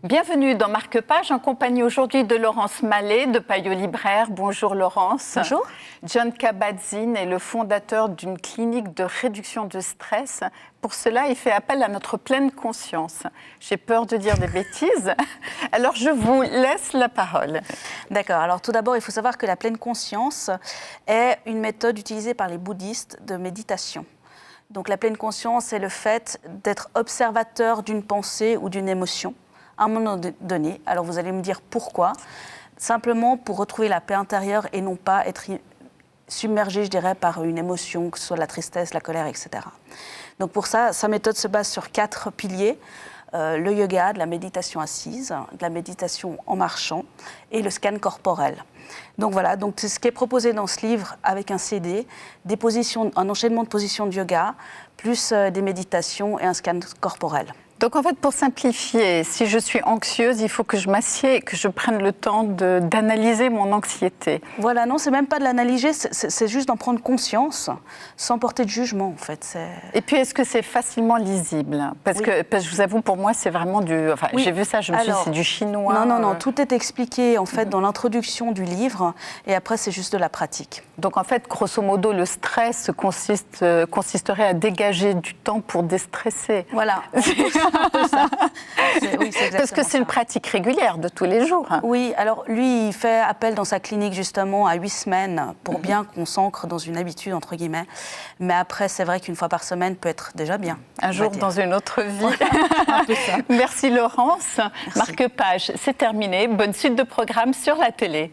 Bienvenue dans Marque-Page, en compagnie aujourd'hui de Laurence Mallet de Payot Libraire. Bonjour Laurence. Bonjour. John Kabat-Zinn est le fondateur d'une clinique de réduction de stress. Pour cela, il fait appel à notre pleine conscience. J'ai peur de dire des bêtises, alors je vous laisse la parole. D'accord. Alors tout d'abord, il faut savoir que la pleine conscience est une méthode utilisée par les bouddhistes de méditation. Donc la pleine conscience, c'est le fait d'être observateur d'une pensée ou d'une émotion à un moment donné. Alors vous allez me dire pourquoi. Simplement pour retrouver la paix intérieure et non pas être submergé, je dirais, par une émotion, que ce soit la tristesse, la colère, etc. Donc pour ça, sa méthode se base sur 4 piliers. Le yoga, de la méditation assise, de la méditation en marchant et le scan corporel. Donc voilà, donc c'est ce qui est proposé dans ce livre avec un CD, un enchaînement de positions de yoga, plus des méditations et un scan corporel. Donc en fait, pour simplifier, si je suis anxieuse, il faut que je m'assieds et que je prenne le temps d'analyser mon anxiété. Voilà, non, c'est même pas de l'analyser, c'est juste d'en prendre conscience, sans porter de jugement en fait. Et puis est-ce que c'est facilement lisible ? Parce que je vous avoue, pour moi, c'est vraiment du... Enfin, oui. J'ai vu ça, je me suis dit, c'est du chinois. Non, tout est expliqué en fait dans l'introduction du livre, et après c'est juste de la pratique. Donc en fait, grosso modo, le stress consisterait à dégager du temps pour déstresser. Voilà. Un peu ça. Oui, parce que c'est une pratique régulière de tous les jours. Oui, alors lui, il fait appel dans sa clinique justement à 8 semaines pour bien qu'on s'ancre dans une habitude, entre guillemets. Mais après, c'est vrai qu'une fois par semaine peut être déjà bien. Un jour dans une autre vie. Un peu ça. Merci Laurence. Merci. Marque-Page, c'est terminé. Bonne suite de programmes sur la télé.